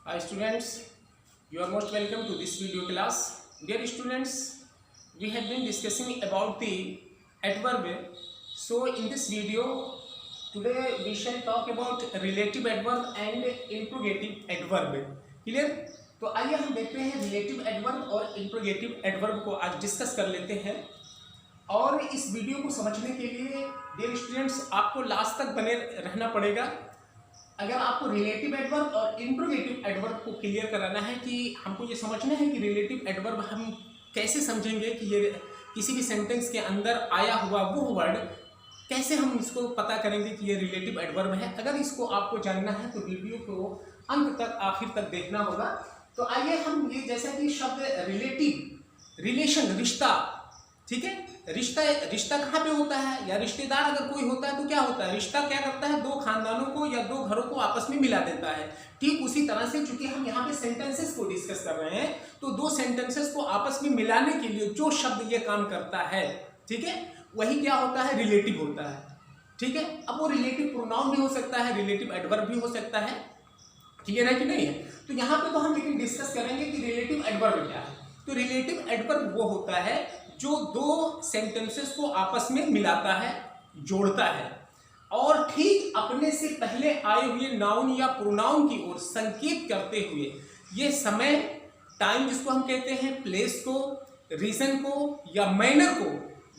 Hi students, you are most welcome to this video class. Dear students, we have been discussing about the adverb. So in this video, today we shall talk about relative adverb and interrogative adverb. Clear? तो आइए हम देखते हैं relative adverb और interrogative adverb को आज discuss कर लेते हैं। और इस वीडियो को समझने के लिए डियर स्टूडेंट्स आपको लास्ट तक बने रहना पड़ेगा। अगर आपको रिलेटिव एडवर्ब और इंट्रोगेटिव एडवर्ब को क्लियर कराना है कि हमको ये समझना है कि रिलेटिव एडवर्ब हम कैसे समझेंगे कि ये किसी भी सेंटेंस के अंदर आया हुआ वो वर्ड कैसे हम इसको पता करेंगे कि ये रिलेटिव एडवर्ब है। अगर इसको आपको जानना है तो वीडियो को अंत तक आखिर तक देखना होगा। तो आइए हम ये जैसा कि शब्द रिलेटिव रिलेशन रिश्ता, ठीक है, रिश्ता कहाँ पे होता है या रिश्तेदार अगर कोई होता है तो क्या होता है, रिश्ता क्या करता है, दो खानदानों को या दो घरों को आपस में मिला देता है। ठीक उसी तरह से चूंकि हम यहाँ पे सेंटेंसेस को डिस्कस कर रहे हैं तो दो सेंटेंसेस को आपस में मिलाने के लिए जो शब्द ये काम करता है, ठीक है, वही क्या होता है, रिलेटिव होता है। ठीक है, अब वो रिलेटिव प्रोनाउन भी हो सकता है, रिलेटिव एडवर्ब भी हो सकता है। क्लियर है कि नहीं है? तो यहाँ पे तो हम लेकिन डिस्कस करेंगे कि रिलेटिव एडवर्ब क्या है। तो रिलेटिव एडवर्ब वो होता है जो दो सेंटेंसेस को आपस में मिलाता है, जोड़ता है और ठीक अपने से पहले आए हुए नाउन या प्रोनाउन की ओर संकेत करते हुए ये समय, टाइम जिसको हम कहते हैं, प्लेस को, रीजन को या मैनर को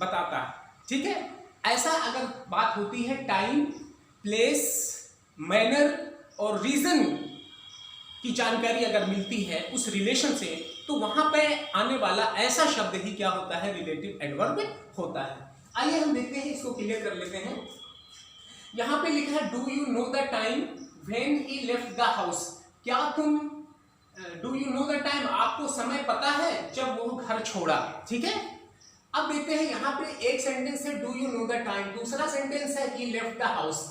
बताता है। ठीक है, ऐसा अगर बात होती है टाइम, प्लेस, मैनर और रीजन की जानकारी अगर मिलती है उस रिलेशन से तो वहां पे आने वाला ऐसा शब्द ही क्या होता है, रिलेटिव एडवर्ब होता है। आइए हम देखते हैं, इसको क्लियर कर लेते हैं। यहां पे लिखा है do you know the time when he left the house. क्या तुम do you know the time, आपको समय पता है जब वो घर छोड़ा। ठीक है, अब देखते हैं यहाँ पे एक सेंटेंस है do you know the time, दूसरा सेंटेंस है ही लेफ्ट द हाउस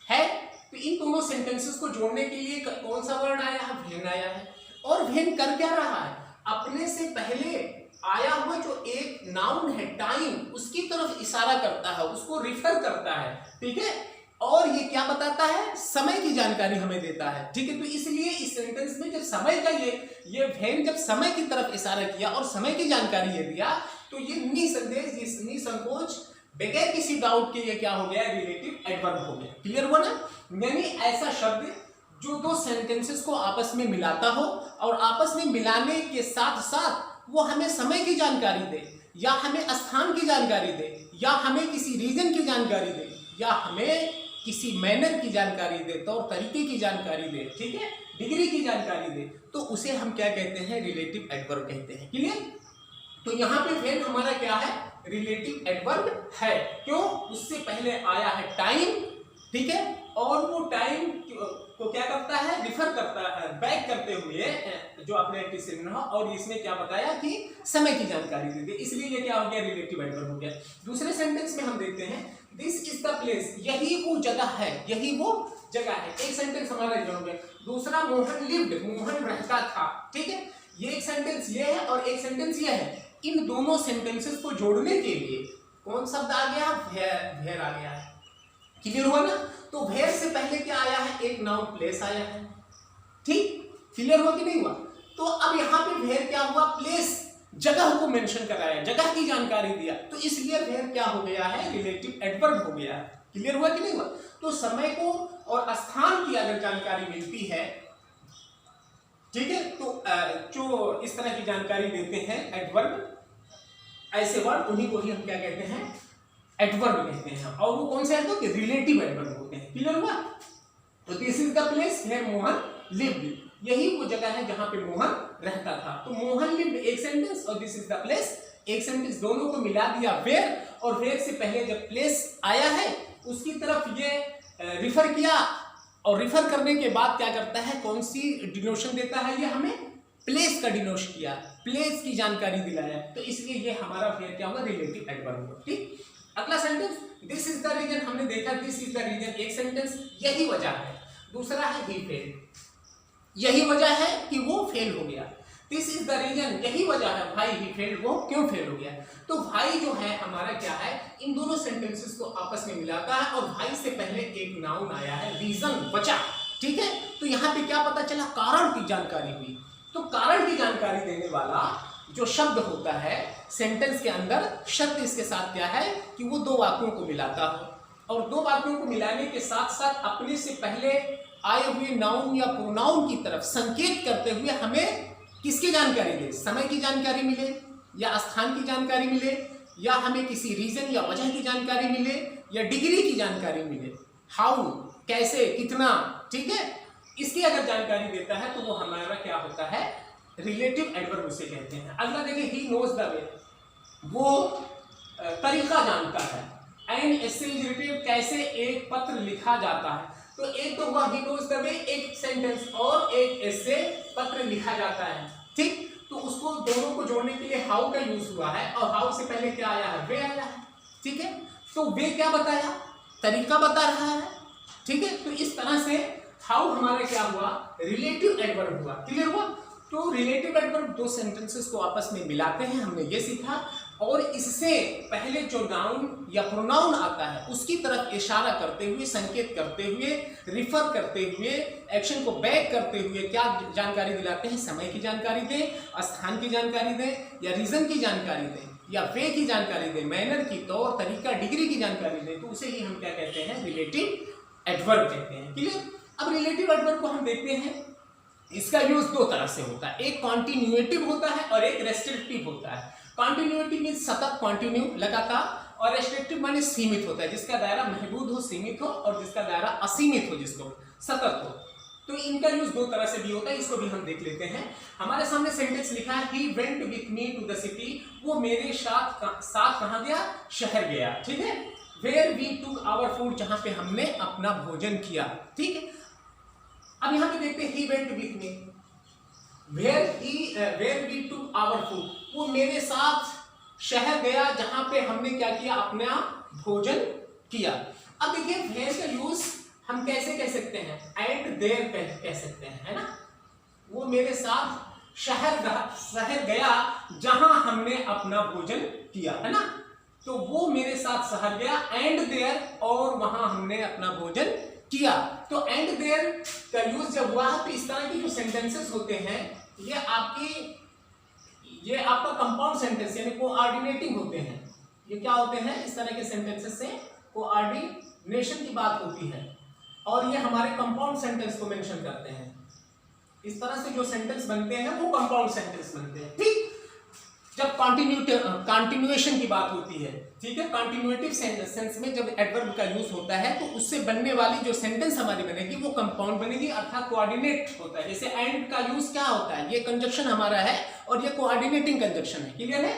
है। तो इन दोनों सेंटेंसेस को जोड़ने के लिए कौन सा वर्ड आया है, व्हेन आया है। और व्हेन कर क्या रहा है, अपने से पहले आया हुआ जो एक नाउन है टाइम, उसकी तरफ इशारा करता है, उसको रिफर करता है। ठीक है, और ये क्या बताता है, समय की जानकारी हमें देता है। ठीक है, तो इसलिए इस सेंटेंस में जब समय का ये व्हेन जब समय की तरफ इशारा किया और समय की जानकारी ये दिया तो ये निसंकोच बगैर किसी डाउट के ये क्या हो गया, रिलेटिव एडवर्ब हो गया। क्लियर हुआ ना? यानी ऐसा शब्द जो दो सेंटेंसेस को आपस में मिलाता हो और आपस में मिलाने के साथ साथ वो हमें समय की जानकारी दे या हमें स्थान की जानकारी दे या हमें किसी रीजन की जानकारी दे या हमें किसी मैनर की जानकारी दे, तौर तरीके की जानकारी दे, ठीक है, डिग्री की जानकारी दे, तो उसे हम क्या कहते हैं, रिलेटिव एडवर्ब कहते हैं। क्लियर? तो यहाँ पे व्हेन हमारा क्या है, रिलेटिव एडवर्ब है। क्यों? उससे पहले आया है टाइम, ठीक है, और वो टाइम को क्या करता है, रिफर करता है, बैक करते हुए जो आपने एंटीसीडेंट हो, और इसमें क्या बताया कि समय की जानकारी दे दी, इसलिए ये क्या हो गया, रिलेटिव एडवर्ब हो गया। दूसरे सेंटेंस में हम देखते हैं दिस इज द प्लेस, यही वो जगह है, यही वो जगह है। एक सेंटेंस हमारा ये हो गया। दूसरा मोहन लिव्ड, मोहन रहता था। ठीक है, ये एक सेंटेंस ये है और एक सेंटेंस ये है। इन दोनों सेंटेंसेस को जोड़ने के लिए कौन शब्द आ गया, वेयर आ गया है। क्लियर हुआ ना? तो वेयर से पहले क्या आया है, एक नाउन प्लेस आया है। ठीक, क्लियर हुआ कि नहीं हुआ? तो अब यहाँ पे वेयर क्या हुआ, प्लेस, जगह को मेंशन कराया, जगह की जानकारी दिया, तो इसलिए वेयर क्या हो गया है, रिलेटिव एडवर्ब हो गया है। क्लियर हुआ कि नहीं हुआ? तो समय को और स्थान की अगर जानकारी मिलती है, ठीक है, तो जो इस तरह की जानकारी देते हैं एडवर्ब, ऐसे वर्ड उन्हीं को ही हम क्या कहते हैं, एडवर्ब कहते हैं। और वो कौन से एडवर्ब, रिलेटिव एडवर्ब होते हैं। क्लियर हुआ? तो this is the place where Mohan lived, यही वो जगह है जहां पे मोहन रहता था। तो मोहन लिव्ड एक सेंटेंस और दिस इज द प्लेस एक सेंटेंस, दोनों को मिला दिया वेयर, और वेयर से पहले जब प्लेस आया है उसकी तरफ ये रिफर किया, और रिफर करने के बाद क्या करता है, कौन सी डिनोशन देता है, ये हमें प्लेस का डिनोशन किया, प्लेस की जानकारी दिलाया, तो इसलिए ये हमारा वेयर क्या होगा, रिलेटिव एडवर्ब होगा। ठीक, अगला sentence this is the reason, हमने देखा दिस इज द रीजन एक सेंटेंस, यही वजह है। दूसरा है ही फेल्ड, यही वजह है कि वो फेल हो गया। दिस इज द रीजन, यही वजह है भाई ही फेल्ड, वो क्यों फेल हो गया। तो भाई जो है हमारा क्या है, इन दोनों सेंटेंसेस को आपस में मिलाता है और भाई से पहले एक नाउन आया है, रीजन, वजह। ठीक है, तो यहाँ पे क्या पता चला, कारण की जानकारी हुई। तो कारण की जानकारी देने वाला जो शब्द होता है सेंटेंस के अंदर, शर्त इसके साथ क्या है कि वो दो वाक्यों को मिलाता हो, और दो वाक्यों को मिलाने के साथ साथ अपने से पहले आए हुए नाउन या प्रोनाउन की तरफ संकेत करते हुए हमें किसकी जानकारी दे, समय की जानकारी मिले या स्थान की जानकारी मिले, या हमें किसी रीजन या वजह की जानकारी मिले, या डिग्री की जानकारी मिले, हाउ, कैसे, कितना, ठीक है, इसकी अगर जानकारी देता है तो वो हमारा क्या होता है, रिलेटिव एडवर्ब उसे कहते हैं। अगला देखिए, ही नोज द वे, वो तरीका जानता है। एन एसे इज रिटेन, कैसे एक पत्र लिखा जाता है। तो एक तो हुआ ही नोज द वे, एक सेंटेंस, और एक ऐसे पत्र लिखा जाता है, ठीक। तो उसको दोनों को जोड़ने के लिए हाउ का यूज हुआ है, और हाउ से पहले क्या आया है, वे आया है, ठीक है। तो वे क्या बताया, तरीका बता रहा है, ठीक है। तो इस तरह से हाउ हमारा क्या हुआ, रिलेटिव एडवर्ब हुआ। क्लियर हुआ। तो रिलेटिव एडवर्ब दो सेंटेंसेस को आपस में मिलाते हैं, हमने ये सीखा, और इससे पहले जो नाउन या प्रोनाउन आता है उसकी तरफ इशारा करते हुए, संकेत करते हुए, रिफर करते हुए, एक्शन को बैक करते हुए क्या जानकारी दिलाते हैं, समय की जानकारी दें, स्थान की जानकारी दें, या रीजन की जानकारी दें, या वे की जानकारी दें, मैनर की, तौर तरीका, डिग्री की जानकारी दें, तो उसे ही हम क्या कहते हैं, रिलेटिव एडवर्ब कहते हैं। क्लियर। अब रिलेटिव एडवर्ब को हम देखते हैं, इसका यूज दो तरह से होता है, एक कॉन्टिन्यूएटिव होता है और एक रेस्ट्रिक्टिव होता है। कॉन्टिन्यूएटिव मीन सतत, कॉन्टिन्यू, लगातार, और रेस्ट्रिक्टिव माने सीमित होता है, जिसका दायरा महदूद हो, सीमित हो, और जिसका दायरा असीमित हो, जिसको सतत हो। तो इनका यूज दो तरह से भी होता है, इसको भी हम देख लेते हैं। हमारे सामने सेंटेंस लिखा है, he went with me to the city, वो मेरे साथ कहां गया, शहर गया, ठीक है। Where we took our food, जहां पे हमने अपना भोजन किया, ठीक है। अब यहां पे देखते हैं, he went with me, where we took our food, वो मेरे साथ शहर गया जहां पे हमने क्या किया, अपना भोजन किया। अब देखिए, वेयर का यूज हम कैसे कह सकते हैं, एंड देयर कह सकते हैं, है ना। वो मेरे साथ शहर गया जहां हमने अपना भोजन किया, है ना। तो वो मेरे साथ शहर गया, एंड देयर, और वहां हमने अपना भोजन किया। तो एंड देयर का यूज जब हुआ, तो इस तरह के जो सेंटेंसेस होते हैं ये आपका कंपाउंड सेंटेंस यानी कोऑर्डिनेटिंग होते हैं। ये क्या होते हैं, इस तरह के सेंटेंसेस से कोऑर्डिनेशन की बात होती है, और ये हमारे कंपाउंड सेंटेंस को मेंशन करते हैं। इस तरह से जो सेंटेंस बनते हैं वो कंपाउंड सेंटेंस बनते हैं, ठीक। जब कंटिन्यूएशन की बात होती है, ठीक है, कंटिन्यूएटिव सेंस में जब एडवर्ब का यूज होता है तो उससे बनने वाली जो सेंटेंस हमारी बनेगी वो कंपाउंड बनेगी, अर्थात कोऑर्डिनेट होता है। जैसे एंड का यूज क्या होता है, ये कंजक्शन हमारा है और ये कोऑर्डिनेटिंग कंजक्शन है। क्लियर है,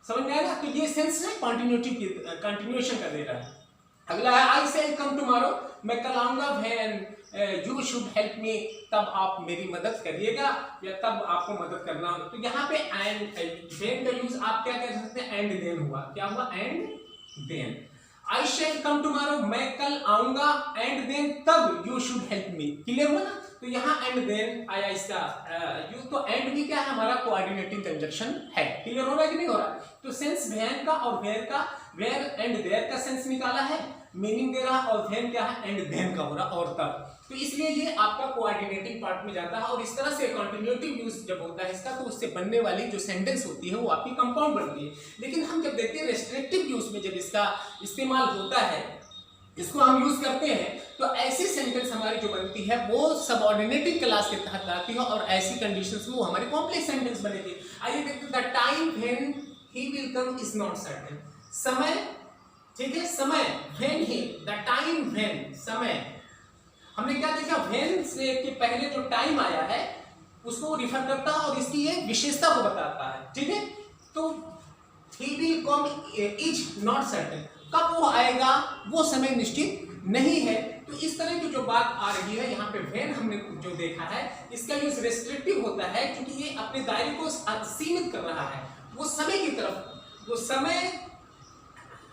समझ में आएगा। तो ये सेंस है कंटिन्यूटी की, कंटिन्यूएशन कर दे रहा है। अगला है, आई सेल कम टुमारो, मैं कल आऊंगा, व्हेन यू शुड हेल्प मी, तब आप मेरी मदद करिएगा, या तब आपको मदद करना होगा। तो यहाँ पे एंड देन का यूज आप क्या कह सकते हैं, एंड देन हुआ। क्या हुआ, and then. I shall come tomorrow, मैं कल आऊंगा, एंड देन तब you should help me. Clear हुआ ना। तो यहाँ एंड देन आया इसका यूज। तो एंड भी क्या है, हमारा कोऑर्डिनेटिंग कंजक्शन है। क्लियर हो रहा है कि नहीं हो रहा। तो सेंस व्हेन का और वेयर का, वेयर एंड देयर का सेंस निकाला है, मीनिंग दे रहा, और व्हेन क्या है, एंड देन का हो रहा, और तब। तो इसलिए ये आपका कोऑर्डिनेटिंग पार्ट में जाता है, और इस तरह से कॉन्टिन्यूटिव यूज जब होता है इसका, तो उससे बनने वाली जो सेंटेंस होती है वो आपकी कंपाउंड बनती है। लेकिन हम जब देखते हैं रेस्ट्रिक्टिव यूज में जब इसका इस्तेमाल होता है, इसको हम यूज करते हैं, तो ऐसी सेंटेंस हमारी जो बनती है वो सबऑर्डिनेटिव क्लास के तहत आती है, और ऐसी कंडीशंस में वो हमारी कॉम्प्लेक्स सेंटेंस बनेगी। आइए देखते हैं, the time when he will come is not certain, समय, ठीक है, समय, when he, the time when, समय। हमने क्या देखा, व्हेन से के पहले जो टाइम आया है उसको रिफर करता है और इसकी एक विशेषता को बताता है, ठीक है। तो he will come is not certain, कब वो आएगा वो समय निश्चित नहीं है। तो इस तरह की जो बात आ रही है यहाँ पे, व्हेन हमने जो देखा है इसका यूज रेस्ट्रिक्टिव होता है, क्योंकि ये अपने दायरे को सीमित कर रहा है वो समय की तरफ। वो समय,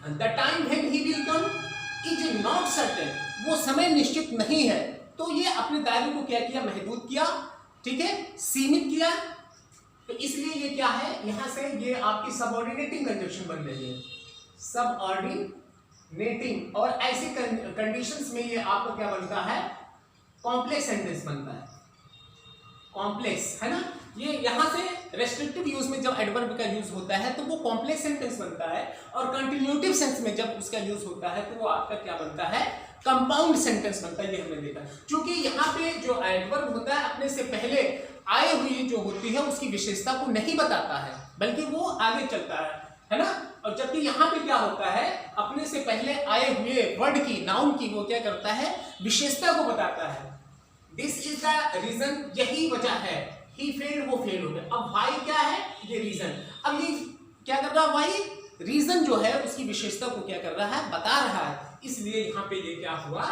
the time when he will come is not certain, वो समय निश्चित नहीं है। तो ये अपने दायरे को क्या किया, महदूद किया, ठीक है, सीमित किया। तो इसलिए ये क्या है, यहां से ये आपकी सबऑर्डिनेटिंग कंजक्शन बन रही है, सबऑर्डिनेटिंग। और ऐसी कंडीशंस में ये आपका क्या बनता है, कॉम्प्लेक्स सेंटेंस बनता है, कॉम्प्लेक्स, है ना। ये यहाँ से रेस्ट्रिक्टिव यूज में जब एडवर्ब का यूज होता है तो वो कॉम्प्लेक्स सेंटेंस बनता है, और कंटिन्यूटिव सेंस में जब उसका यूज होता है तो वो आपका क्या बनता है, कंपाउंड सेंटेंस बनता है। ये हमने देखा, क्योंकि यहाँ पे जो एडवर्ब होता है अपने से पहले आए हुई जो होती है उसकी विशेषता को नहीं बताता है, बल्कि वो आगे चलता है ना। और जबकि यहाँ पे क्या होता है, अपने से पहले आए हुए वर्ड की, नाउन की, वो क्या करता है, विशेषता को बताता है। दिस इज द रीजन, यही वजह है, ही फेल्ड, वो फेल हो गया। अब वाई क्या है, ये रीजन। अब ये क्या कर रहा है, वाई रीजन जो है उसकी विशेषता को क्या कर रहा है, बता रहा है। इसलिए यहाँ पे ये क्या हुआ,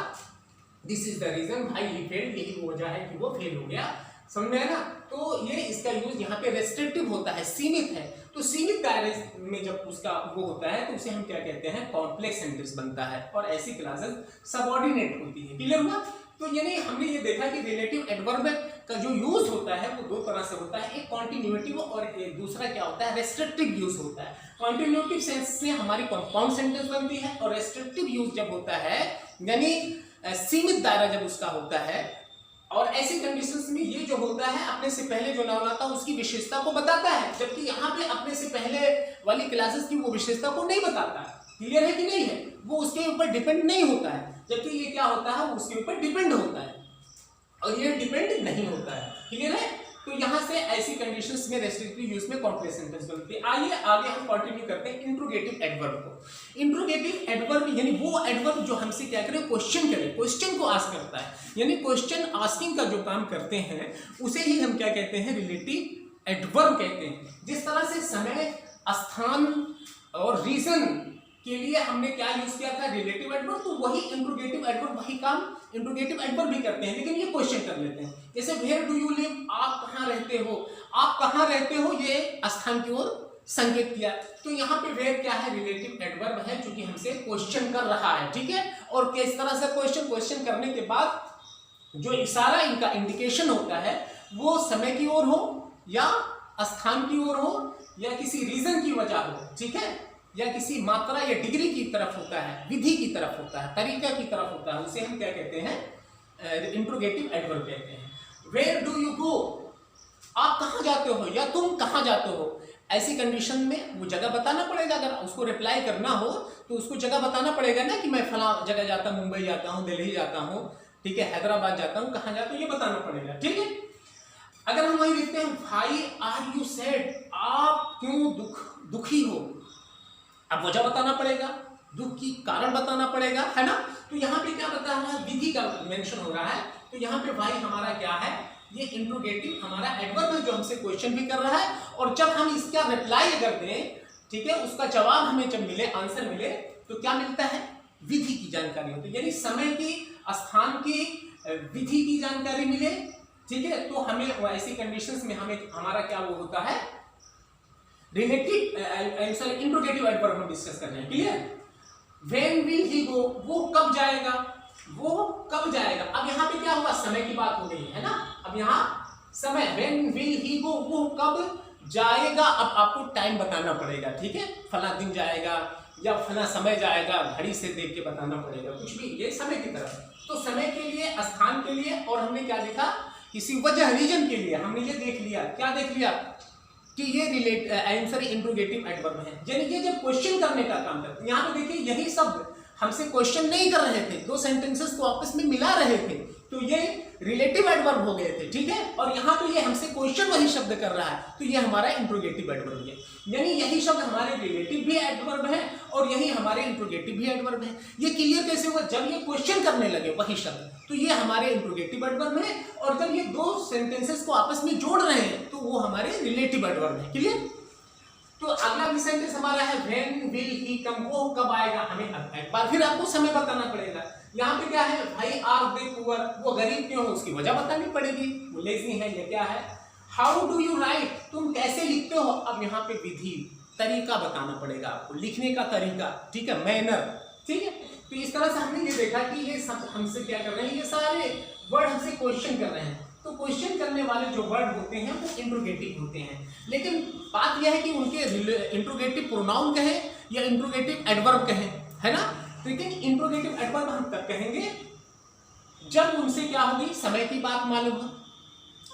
दिस इज द रीजन भाई ही फेल्ड, यही वो वजह है कि वो फेल हो गया, समझ में है ना। तो ये इसका यूज यहाँ पे रेस्ट्रिक्टिव होता है, सीमित है। तो सीमित दायरे में जब उसका वो होता है तो उसे हम क्या कहते हैं, कॉम्प्लेक्स सेंटेंस बनता है, और ऐसी क्लासेस सबऑर्डिनेट होती है। क्लियर हुआ। तो यानी हमने ये देखा कि रिलेटिव एडवर्ब का जो यूज होता है वो दो तरह से होता है, एक कॉन्टिन्यूटिव और एक दूसरा क्या होता है, रेस्ट्रिक्टिव यूज होता है। कॉन्टिन्यूटिव सेंस से हमारी कंपाउंड सेंटेंस बनती है, और रेस्ट्रिक्टिव यूज जब होता है यानी सीमित दायरा जब उसका होता है, और ऐसी कंडीशंस में ये जो होता है अपने से पहले जो नाउन आता है उसकी विशेषता को बताता है, जबकि यहाँ पे अपने से पहले वाली क्लासेस की वो विशेषता को नहीं बताता है। क्लियर है कि नहीं है, वो उसके ऊपर डिपेंड नहीं होता है, जबकि ये क्या होता है, उसके ऊपर डिपेंड होता है, और ये डिपेंड नहीं होता है। क्लियर है। तो यहाँ से ऐसी कंडीशंस में रेस्ट्रिक्टिव यूज में कॉम्प्लेक्स सेंटेंस बनती है। आइए आगे हम कंटिन्यू करते हैं इंट्रोगेटिव एडवर्ब को। इंट्रोगेटिव एडवर्ब यानी वो एडवर्ब जो हमसे क्या करे, क्वेश्चन करे, क्वेश्चन को आस्क करता है, यानी क्वेश्चन आस्किंग का जो काम करते हैं उसे ही हम क्या कहते हैं, रिलेटिव एडवर्ब कहते हैं। जिस तरह से समय, स्थान और रीजन के लिए हमने क्या यूज किया था, रिलेटिव एडवर्ब, तो वही इंट्रोगेटिव एडवर्ब वही काम इंट्रोगेटिव एडवर्ब भी करते हैं, लेकिन ये क्वेश्चन कर लेते हैं। जैसे वेयर डू यू लिव, आप कहाँ रहते हो, आप कहाँ रहते हो, ये स्थान की ओर संकेत किया। तो यहाँ पे वेयर क्या है, रिलेटिव एडवर्ब है, जो कि हमसे क्वेश्चन कर रहा है। ठीक है। और किस तरह से क्वेश्चन करने के बाद जो इशारा इनका इंडिकेशन होता है वो समय की ओर हो, या स्थान की ओर हो, या किसी रीजन की वजह हो, ठीक है, या किसी मात्रा या डिग्री की तरफ होता है, विधि की तरफ होता है, तरीका की तरफ होता है, उसे हम क्या कहते हैं, इंट्रोगेटिव एडवर्ब कहते हैं। वेयर डू यू गो, आप कहाँ जाते हो, या तुम कहाँ जाते हो, ऐसी कंडीशन में वो जगह बताना पड़ेगा। अगर उसको रिप्लाई करना हो तो उसको जगह बताना पड़ेगा ना, कि मैं फला जगह जाता हूँ, मुंबई जाता हूँ, दिल्ली जाता हूँ, ठीक है, हैदराबाद जाता हूँ, कहाँ जाता हूँ, ये बताना पड़ेगा। ठीक है। अगर हम वही लिखते हैं, व्हाई आर यू सैड, आप क्यों दुखी हो, अब वजह बताना पड़ेगा, दुख की कारण बताना पड़ेगा, है ना। तो यहाँ पे क्या बता रहा है, विधि का मेंशन हो रहा है। तो यहाँ पे भाई हमारा क्या है, ये इंट्रोगेटिव हमारा एडवर्ब है जो हमसे क्वेश्चन भी कर रहा है, और जब हम इसका रिप्लाई अगर दें, ठीक है, उसका जवाब हमें जब मिले, आंसर मिले, तो क्या मिलता है, विधि की जानकारी होती है, यानी समय की, स्थान की, विधि की जानकारी मिले। ठीक है। तो हमें ऐसी कंडीशंस में हमें हमारा क्या वो होता है, रिलेटिव इंट्रोगेटिव एडवर्ब हम डिस्कस कर रहे हैं। क्लियर। व्हेन विल ही गो, वो कब जाएगा, वो कब जाएगा। अब यहाँ पे क्या हुआ, समय की बात हो गई है ना। अब यहाँ समय, व्हेन विल ही गो, वो कब जाएगा। अब आपको टाइम बताना पड़ेगा, ठीक है, फला दिन जाएगा या फला समय जाएगा, घड़ी से देख के बताना पड़ेगा, कुछ भी, ये समय की तरफ। तो समय के लिए, स्थान के लिए, और हमने क्या देखा, किसी वजह, रीजन के लिए हमने ये देख लिया, क्या देख लिया, कि ये आंसर इंट्रोगेटिव एडवर्ब है, यानी ये जब क्वेश्चन करने का काम करते हैं। यहाँ पे देखिए, यही शब्द हमसे क्वेश्चन नहीं कर रहे थे, दो सेंटेंसेस को आपस में मिला रहे थे, तो ये रिलेटिव एडवर्ब हो गए थे। ठीक है। और यहाँ पे ये हमसे क्वेश्चन वही शब्द कर रहा है, तो ये हमारा इंट्रोगेटिव एडवर्ब है, यानी यही शब्द हमारे रिलेटिव भी एडवर्ब है और यही हमारे इंट्रोगेटिव भी एडवर्ब है। ये क्लियर कैसे हुआ, जब ये क्वेश्चन करने लगे वही शब्द, तो ये हमारे इंट्रोगेटिव एडवर्ब है, और जब ये दो सेंटेंसेस को आपस में जोड़ रहे हैं तो वो हमारे रिलेटिव एडवर्ब है। क्लियर। तो अगला सेंटेंस हमारा है, व्हेन विल ही कम, वो कब आएगा, हमें एक बार फिर आपको समय बताना पड़ेगा। यहाँ पे क्या है, भाई आर दे पुअर, वो गरीब क्यों है, उसकी वजह बतानी पड़ेगी, वो लेजी है, ये क्या है। हाउ डू यू राइट, तुम कैसे लिखते हो। अब यहाँ पे विधि, तरीका बताना पड़ेगा आपको, लिखने का तरीका, ठीक है, मैनर। ठीक है। तो इस तरह से हमने ये देखा कि ये सब हमसे क्या कर रहे हैं, ये सारे वर्ड हमसे क्वेश्चन कर रहे हैं। तो क्वेश्चन करने वाले जो वर्ड होते हैं वो इंट्रोगेटिव होते हैं, लेकिन बात यह है कि उनके इंट्रोगेटिव प्रोनाउन कहें या इंट्रोगेटिव एडवर्ब कहें, है ना। लेकिन इंट्रोगेटिव एडवर्ब हम तब कहेंगे जब उनसे क्या होगी, समय की बात मालूम हो,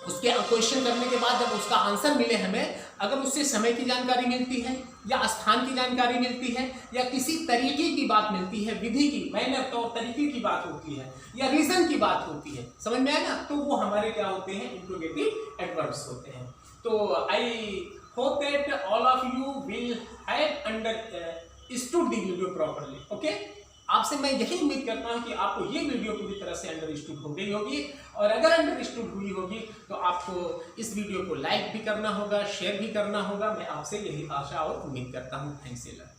उसके क्वेश्चन करने के बाद जब उसका आंसर मिले हमें, अगर उससे समय की जानकारी मिलती है या स्थान की जानकारी मिलती है या किसी तरीके की बात मिलती है, विधि की, मैनर तौर तरीके की बात होती है या रीजन की बात होती है, समझ में आया ना, तो वो हमारे क्या होते हैं, इंट्रोगेटिव एडवर्ब्स होते हैं। तो I hope that all of you will have understood the video properly. Okay, आपसे मैं यही उम्मीद करता हूं कि आपको ये वीडियो पूरी तरह से अंडरस्टूड हो गई होगी, और अगर अंडरस्टूड हुई होगी तो आपको इस वीडियो को लाइक भी करना होगा, शेयर भी करना होगा। मैं आपसे यही आशा और उम्मीद करता हूं। Thanks a lot.